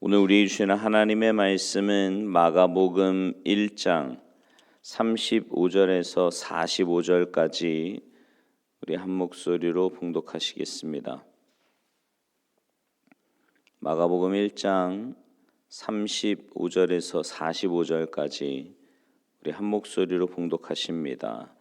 오늘 우리 주시는 하나님의 말씀은 마가복음 1장 35절에서 45절까지 우리 한 목소리로 봉독하시겠습니다. 마가복음 1장 35절에서 45절까지 우리 한 목소리로 봉독하십니다.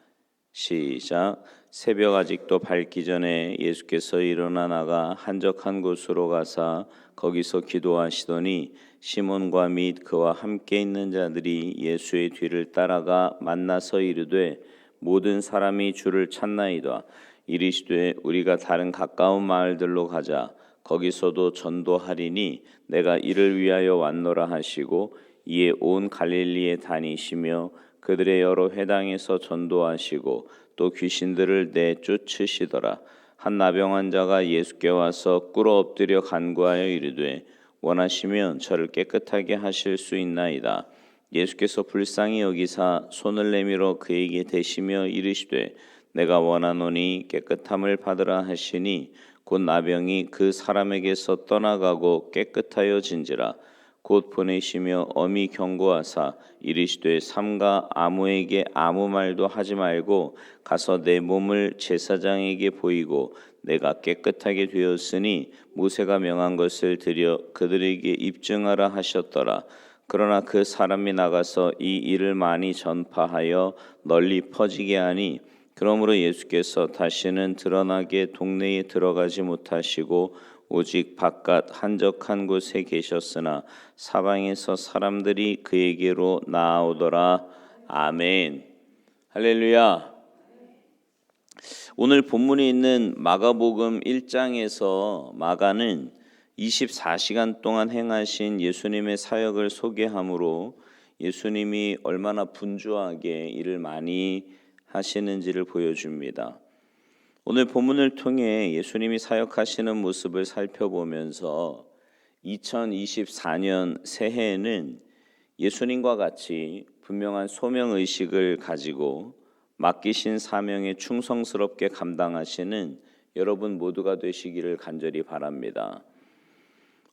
시작. 새벽 아직도 밝기 전에 예수께서 일어나 나가 한적한 곳으로 가사 거기서 기도하시더니 시몬과 및 그와 함께 있는 자들이 예수의 뒤를 따라가 만나서 이르되 모든 사람이 주를 찾나이다. 이르시되 우리가 다른 가까운 마을들로 가자. 거기서도 전도하리니 내가 이를 위하여 왔노라 하시고 이에 온 갈릴리에 다니시며 그들의 여러 회당에서 전도하시고 또 귀신들을 내쫓으시더라. 한 나병 환자가 예수께 와서 꿇어 엎드려 간구하여 이르되 원하시면 저를 깨끗하게 하실 수 있나이다. 예수께서 불쌍히 여기사 손을 내밀어 그에게 대시며 이르시되 내가 원하노니 깨끗함을 받으라 하시니 곧 나병이 그 사람에게서 떠나가고 깨끗하여진지라. 곧 보내시며 엄히 경고하사 이르시되 삼가 아무에게 아무 말도 하지 말고 가서 내 몸을 제사장에게 보이고 내가 깨끗하게 되었으니 모세가 명한 것을 드려 그들에게 입증하라 하셨더라. 그러나 그 사람이 나가서 이 일을 많이 전파하여 널리 퍼지게 하니 그러므로 예수께서 다시는 드러나게 동네에 들어가지 못하시고 오직 바깥 한적한 곳에 계셨으나 사방에서 사람들이 그에게로 나아오더라. 아멘. 할렐루야. 오늘 본문에 있는 마가복음 1장에서 마가는 24시간 동안 행하신 예수님의 사역을 소개하므로 예수님이 얼마나 분주하게 일을 많이 하시는지를 보여줍니다. 오늘 본문을 통해 예수님이 사역하시는 모습을 살펴보면서 2024년 새해에는 예수님과 같이 분명한 소명의식을 가지고 맡기신 사명에 충성스럽게 감당하시는 여러분 모두가 되시기를 간절히 바랍니다.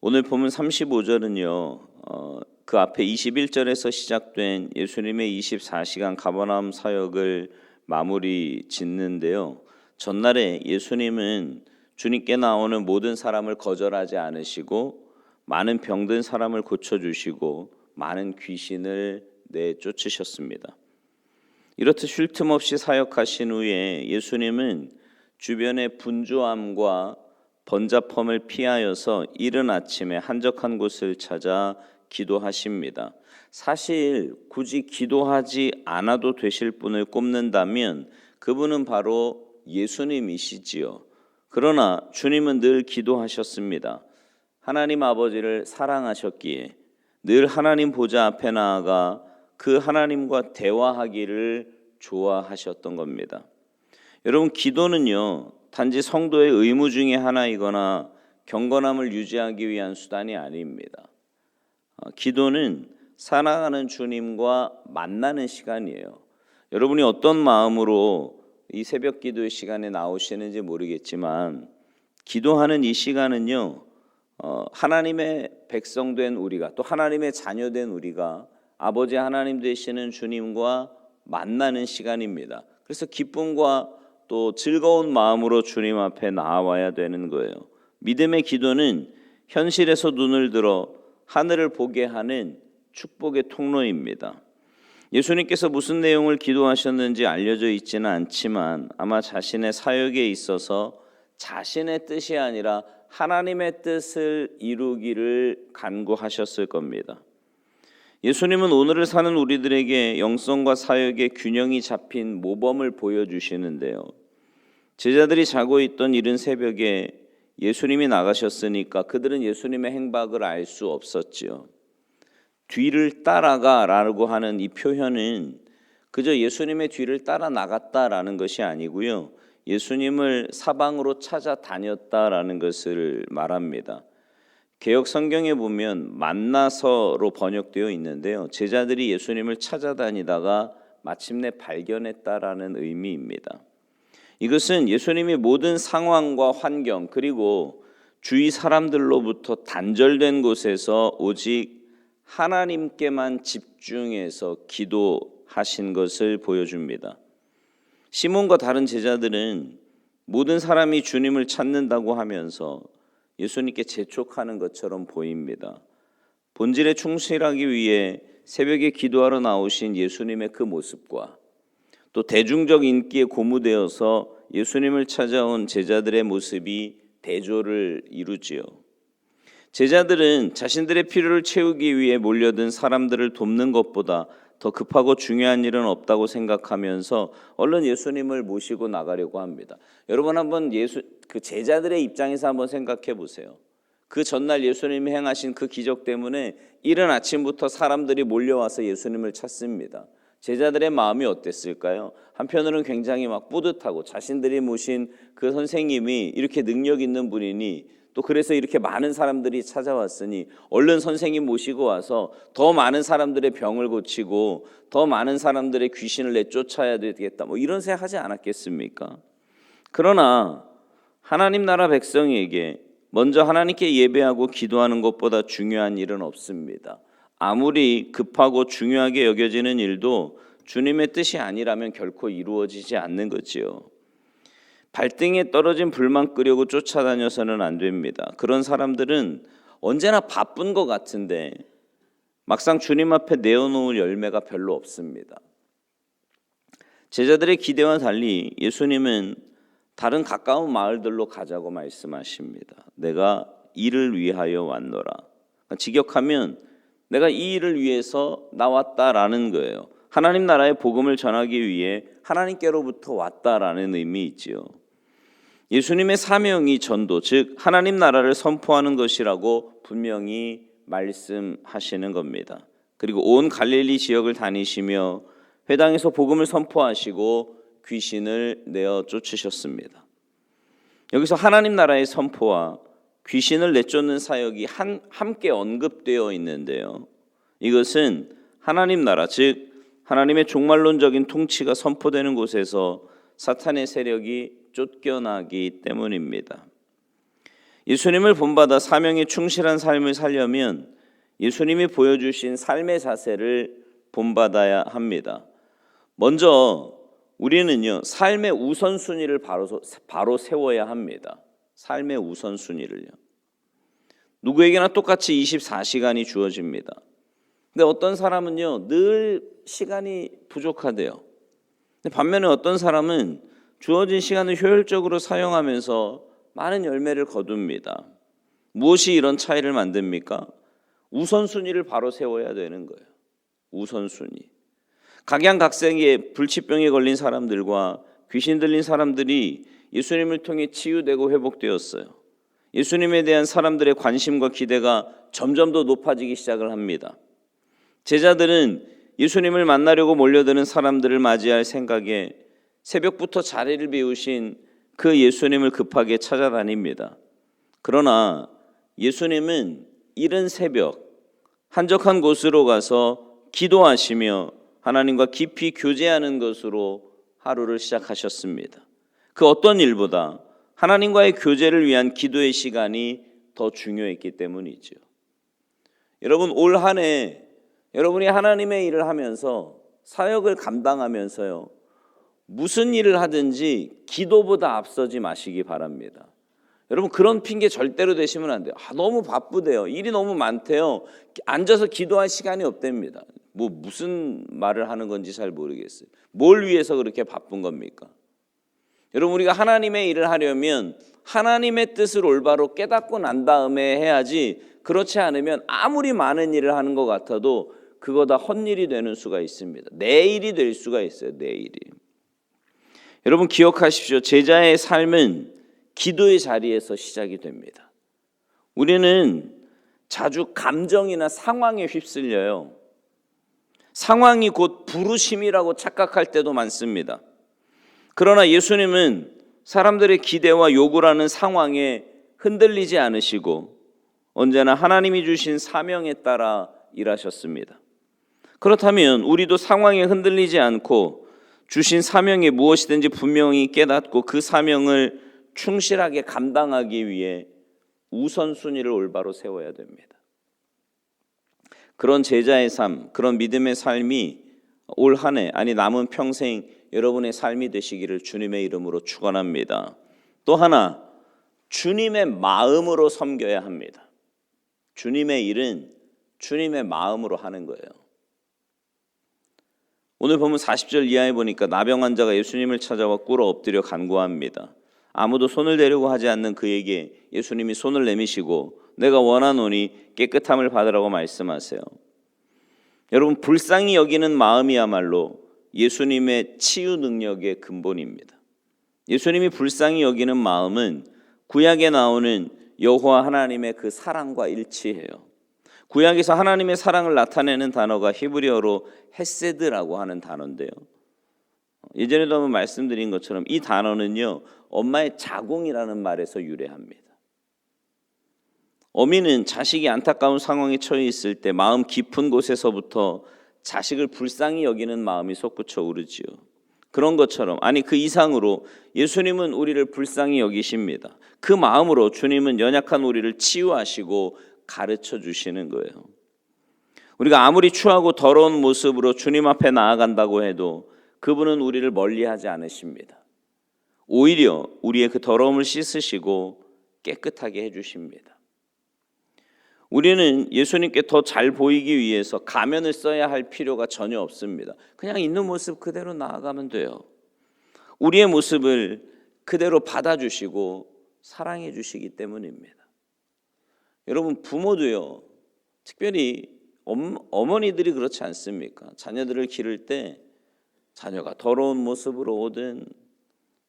오늘 본문 35절은요. 그 앞에 21절에서 시작된 예수님의 24시간 가버나움 사역을 마무리 짓는데요. 전날에 예수님은 주님께 나오는 모든 사람을 거절하지 않으시고 많은 병든 사람을 고쳐주시고 많은 귀신을 내쫓으셨습니다. 이렇듯 쉴 틈 없이 사역하신 후에 예수님은 주변의 분주함과 번잡함을 피하여서 이른 아침에 한적한 곳을 찾아 기도하십니다. 사실 굳이 기도하지 않아도 되실 분을 꼽는다면 그분은 바로 예수님이시지요. 그러나 주님은 늘 기도하셨습니다. 하나님 아버지를 사랑하셨기에 늘 하나님 보좌 앞에 나아가 그 하나님과 대화하기를 좋아하셨던 겁니다. 여러분, 기도는요 단지 성도의 의무 중에 하나이거나 경건함을 유지하기 위한 수단이 아닙니다. 기도는 살아가는 주님과 만나는 시간이에요. 여러분이 어떤 마음으로 이 새벽 기도의 시간에 나오시는지 모르겠지만 기도하는 이 시간은요 하나님의 백성된 우리가 또 하나님의 자녀된 우리가 아버지 하나님 되시는 주님과 만나는 시간입니다. 그래서 기쁨과 또 즐거운 마음으로 주님 앞에 나와야 되는 거예요. 믿음의 기도는 현실에서 눈을 들어 하늘을 보게 하는 축복의 통로입니다. 예수님께서 무슨 내용을 기도하셨는지 알려져 있지는 않지만 아마 자신의 사역에 있어서 자신의 뜻이 아니라 하나님의 뜻을 이루기를 간구하셨을 겁니다. 예수님은 오늘을 사는 우리들에게 영성과 사역의 균형이 잡힌 모범을 보여주시는데요. 제자들이 자고 있던 이른 새벽에 예수님이 나가셨으니까 그들은 예수님의 행박을 알 수 없었지요. 뒤를 따라가라고 하는 이 표현은 그저 예수님의 뒤를 따라 나갔다라는 것이 아니고요. 예수님을 사방으로 찾아다녔다라는 것을 말합니다. 개역 성경에 보면 만나서로 번역되어 있는데요. 제자들이 예수님을 찾아다니다가 마침내 발견했다라는 의미입니다. 이것은 예수님이 모든 상황과 환경 그리고 주위 사람들로부터 단절된 곳에서 오직 하나님께만 집중해서 기도하신 것을 보여줍니다. 시몬과 다른 제자들은 모든 사람이 주님을 찾는다고 하면서 예수님께 재촉하는 것처럼 보입니다. 본질에 충실하기 위해 새벽에 기도하러 나오신 예수님의 그 모습과 또 대중적 인기에 고무되어서 예수님을 찾아온 제자들의 모습이 대조를 이루지요. 제자들은 자신들의 필요를 채우기 위해 몰려든 사람들을 돕는 것보다 더 급하고 중요한 일은 없다고 생각하면서 얼른 예수님을 모시고 나가려고 합니다. 여러분 한번 그 제자들의 입장에서 한번 생각해 보세요. 그 전날 예수님이 행하신 그 기적 때문에 이른 아침부터 사람들이 몰려와서 예수님을 찾습니다. 제자들의 마음이 어땠을까요? 한편으로는 굉장히 막 뿌듯하고 자신들이 모신 그 선생님이 이렇게 능력 있는 분이니 또 그래서 이렇게 많은 사람들이 찾아왔으니 얼른 선생님 모시고 와서 더 많은 사람들의 병을 고치고 더 많은 사람들의 귀신을 내쫓아야 되겠다, 뭐 이런 생각하지 않았겠습니까? 그러나 하나님 나라 백성에게 먼저 하나님께 예배하고 기도하는 것보다 중요한 일은 없습니다. 아무리 급하고 중요하게 여겨지는 일도 주님의 뜻이 아니라면 결코 이루어지지 않는 거지요. 발등에 떨어진 불만 끄려고 쫓아다녀서는 안 됩니다. 그런 사람들은 언제나 바쁜 것 같은데 막상 주님 앞에 내어놓을 열매가 별로 없습니다. 제자들의 기대와 달리 예수님은 다른 가까운 마을들로 가자고 말씀하십니다. 내가 이를 위하여 왔노라. 직역하면 내가 이 일을 위해서 나왔다라는 거예요. 하나님 나라의 복음을 전하기 위해 하나님께로부터 왔다라는 의미 있지요. 예수님의 사명이 전도, 즉 하나님 나라를 선포하는 것이라고 분명히 말씀하시는 겁니다. 그리고 온 갈릴리 지역을 다니시며 회당에서 복음을 선포하시고 귀신을 내어 쫓으셨습니다. 여기서 하나님 나라의 선포와 귀신을 내쫓는 사역이 함께 언급되어 있는데요. 이것은 하나님 나라, 즉 하나님의 종말론적인 통치가 선포되는 곳에서 사탄의 세력이 쫓겨나기 때문입니다. 예수님을 본받아 사명에 충실한 삶을 살려면 예수님이 보여주신 삶의 자세를 본받아야 합니다. 먼저 우리는요, 삶의 우선순위를 바로 세워야 합니다. 삶의 우선순위를요. 누구에게나 똑같이 24시간이 주어집니다. 근데 어떤 사람은요, 늘 시간이 부족하대요. 근데 반면에 어떤 사람은 주어진 시간을 효율적으로 사용하면서 많은 열매를 거둡니다. 무엇이 이런 차이를 만듭니까? 우선순위를 바로 세워야 되는 거예요. 우선순위. 각양각색의 불치병에 걸린 사람들과 귀신 들린 사람들이 예수님을 통해 치유되고 회복되었어요. 예수님에 대한 사람들의 관심과 기대가 점점 더 높아지기 시작을 합니다. 제자들은 예수님을 만나려고 몰려드는 사람들을 맞이할 생각에 새벽부터 자리를 비우신 그 예수님을 급하게 찾아다닙니다. 그러나 예수님은 이른 새벽 한적한 곳으로 가서 기도하시며 하나님과 깊이 교제하는 것으로 하루를 시작하셨습니다. 그 어떤 일보다 하나님과의 교제를 위한 기도의 시간이 더 중요했기 때문이죠. 여러분, 올 한 해 여러분이 하나님의 일을 하면서 사역을 감당하면서요, 무슨 일을 하든지 기도보다 앞서지 마시기 바랍니다. 여러분, 그런 핑계 절대로 대시면 안 돼요. 너무 바쁘대요. 일이 너무 많대요. 앉아서 기도할 시간이 없답니다. 무슨 말을 하는 건지 잘 모르겠어요. 뭘 위해서 그렇게 바쁜 겁니까? 여러분, 우리가 하나님의 일을 하려면 하나님의 뜻을 올바로 깨닫고 난 다음에 해야지, 그렇지 않으면 아무리 많은 일을 하는 것 같아도 그거 다 헛일이 되는 수가 있습니다. 내 일이 될 수가 있어요. 내 일이. 여러분, 기억하십시오. 제자의 삶은 기도의 자리에서 시작이 됩니다. 우리는 자주 감정이나 상황에 휩쓸려요. 상황이 곧 부르심이라고 착각할 때도 많습니다. 그러나 예수님은 사람들의 기대와 요구라는 상황에 흔들리지 않으시고 언제나 하나님이 주신 사명에 따라 일하셨습니다. 그렇다면 우리도 상황에 흔들리지 않고 주신 사명이 무엇이든지 분명히 깨닫고 그 사명을 충실하게 감당하기 위해 우선순위를 올바로 세워야 됩니다. 그런 제자의 삶, 그런 믿음의 삶이 올 한 해, 아니 남은 평생 여러분의 삶이 되시기를 주님의 이름으로 축원합니다. 또 하나, 주님의 마음으로 섬겨야 합니다. 주님의 일은 주님의 마음으로 하는 거예요. 오늘 보면 40절 이하에 보니까 나병 환자가 예수님을 찾아와 꿇어 엎드려 간구합니다. 아무도 손을 대려고 하지 않는 그에게 예수님이 손을 내미시고 내가 원하노니 깨끗함을 받으라고 말씀하세요. 여러분, 불쌍히 여기는 마음이야말로 예수님의 치유 능력의 근본입니다. 예수님이 불쌍히 여기는 마음은 구약에 나오는 여호와 하나님의 그 사랑과 일치해요. 구약에서 하나님의 사랑을 나타내는 단어가 히브리어로 헤세드라고 하는 단어인데요. 예전에도 한번 말씀드린 것처럼 이 단어는요, 엄마의 자궁이라는 말에서 유래합니다. 어미는 자식이 안타까운 상황에 처해 있을 때 마음 깊은 곳에서부터 자식을 불쌍히 여기는 마음이 솟구쳐 오르지요. 그런 것처럼, 아니 그 이상으로 예수님은 우리를 불쌍히 여기십니다. 그 마음으로 주님은 연약한 우리를 치유하시고 가르쳐 주시는 거예요. 우리가 아무리 추하고 더러운 모습으로 주님 앞에 나아간다고 해도 그분은 우리를 멀리하지 않으십니다. 오히려 우리의 그 더러움을 씻으시고 깨끗하게 해주십니다. 우리는 예수님께 더 잘 보이기 위해서 가면을 써야 할 필요가 전혀 없습니다. 그냥 있는 모습 그대로 나아가면 돼요. 우리의 모습을 그대로 받아주시고 사랑해 주시기 때문입니다. 여러분, 부모도요, 특별히 어머니들이 그렇지 않습니까? 자녀들을 기를 때 자녀가 더러운 모습으로 오든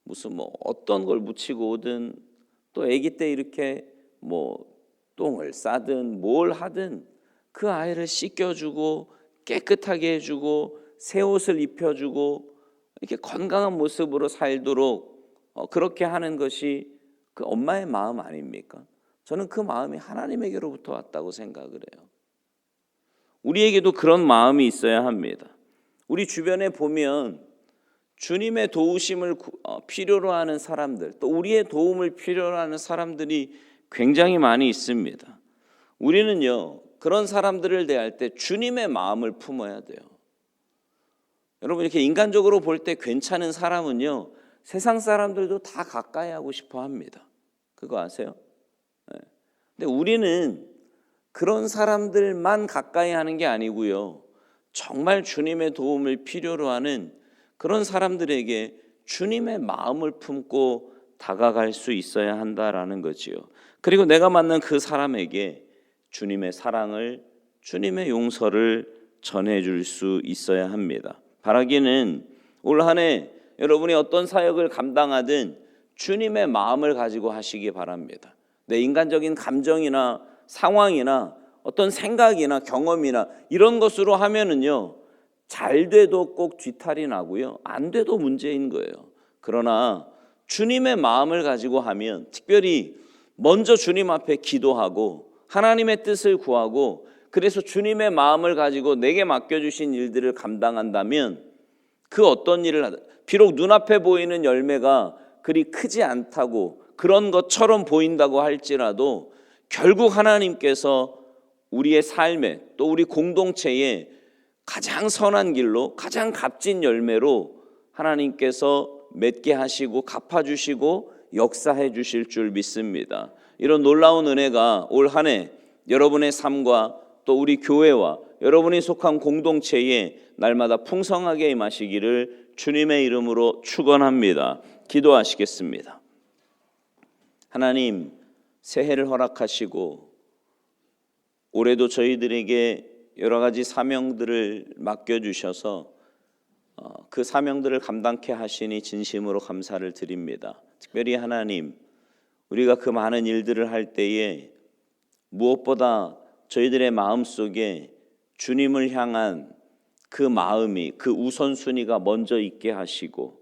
무슨 어떤 걸 묻히고 오든 또 아기 때 이렇게 똥을 싸든 뭘 하든 그 아이를 씻겨주고 깨끗하게 해주고 새 옷을 입혀주고 이렇게 건강한 모습으로 살도록 그렇게 하는 것이 그 엄마의 마음 아닙니까? 저는 그 마음이 하나님에게로부터 왔다고 생각을 해요. 우리에게도 그런 마음이 있어야 합니다. 우리 주변에 보면 주님의 도우심을 필요로 하는 사람들, 또 우리의 도움을 필요로 하는 사람들이 굉장히 많이 있습니다. 우리는요, 그런 사람들을 대할 때 주님의 마음을 품어야 돼요. 여러분, 이렇게 인간적으로 볼 때 괜찮은 사람은요, 세상 사람들도 다 가까이 하고 싶어 합니다. 그거 아세요? 네. 근데 우리는 그런 사람들만 가까이 하는 게 아니고요, 정말 주님의 도움을 필요로 하는 그런 사람들에게 주님의 마음을 품고 다가갈 수 있어야 한다라는 거지요. 그리고 내가 만난 그 사람에게 주님의 사랑을, 주님의 용서를 전해줄 수 있어야 합니다. 바라기는 올 한 해 여러분이 어떤 사역을 감당하든 주님의 마음을 가지고 하시기 바랍니다. 내 인간적인 감정이나 상황이나 어떤 생각이나 경험이나 이런 것으로 하면은요, 잘 돼도 꼭 뒤탈이 나고요, 안 돼도 문제인 거예요. 그러나 주님의 마음을 가지고 하면, 특별히 먼저 주님 앞에 기도하고 하나님의 뜻을 구하고 그래서 주님의 마음을 가지고 내게 맡겨주신 일들을 감당한다면 그 어떤 일을 하든, 비록 눈앞에 보이는 열매가 그리 크지 않다고 그런 것처럼 보인다고 할지라도 결국 하나님께서 우리의 삶에 또 우리 공동체에 가장 선한 길로 가장 값진 열매로 하나님께서 맺게 하시고 갚아주시고 역사해 주실 줄 믿습니다. 이런 놀라운 은혜가 올 한 해 여러분의 삶과 또 우리 교회와 여러분이 속한 공동체에 날마다 풍성하게 임하시기를 주님의 이름으로 축원합니다. 기도하시겠습니다. 하나님, 새해를 허락하시고 올해도 저희들에게 여러 가지 사명들을 맡겨주셔서 그 사명들을 감당케 하시니 진심으로 감사를 드립니다. 특별히 하나님, 우리가 그 많은 일들을 할 때에 무엇보다 저희들의 마음속에 주님을 향한 그 마음이, 그 우선순위가 먼저 있게 하시고,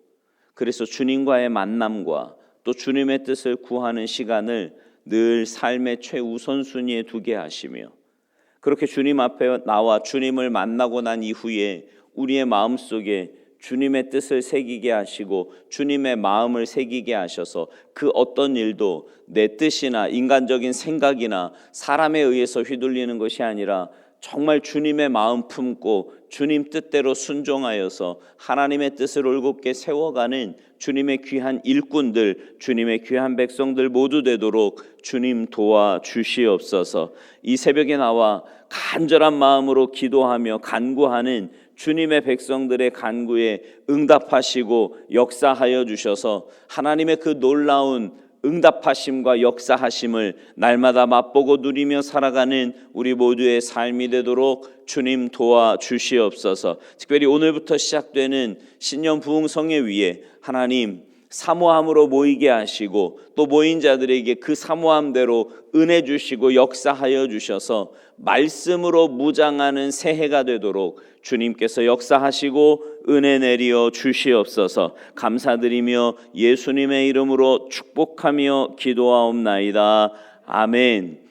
그래서 주님과의 만남과 또 주님의 뜻을 구하는 시간을 늘 삶의 최우선순위에 두게 하시며, 그렇게 주님 앞에 나와 주님을 만나고 난 이후에 우리의 마음속에 주님의 뜻을 새기게 하시고 주님의 마음을 새기게 하셔서 그 어떤 일도 내 뜻이나 인간적인 생각이나 사람에 의해서 휘둘리는 것이 아니라 정말 주님의 마음 품고 주님 뜻대로 순종하여서 하나님의 뜻을 올곧게 세워가는 주님의 귀한 일꾼들, 주님의 귀한 백성들 모두 되도록 주님 도와주시옵소서. 이 새벽에 나와 간절한 마음으로 기도하며 간구하는 주님의 백성들의 간구에 응답하시고 역사하여 주셔서 하나님의 그 놀라운 응답하심과 역사하심을 날마다 맛보고 누리며 살아가는 우리 모두의 삶이 되도록 주님 도와주시옵소서. 특별히 오늘부터 시작되는 신년 부흥성회 위에 하나님 사모함으로 모이게 하시고 또 모인 자들에게 그 사모함대로 은혜 주시고 역사하여 주셔서 말씀으로 무장하는 새해가 되도록 주님께서 역사하시고 은혜 내리어 주시옵소서. 감사드리며 예수님의 이름으로 축복하며 기도하옵나이다. 아멘.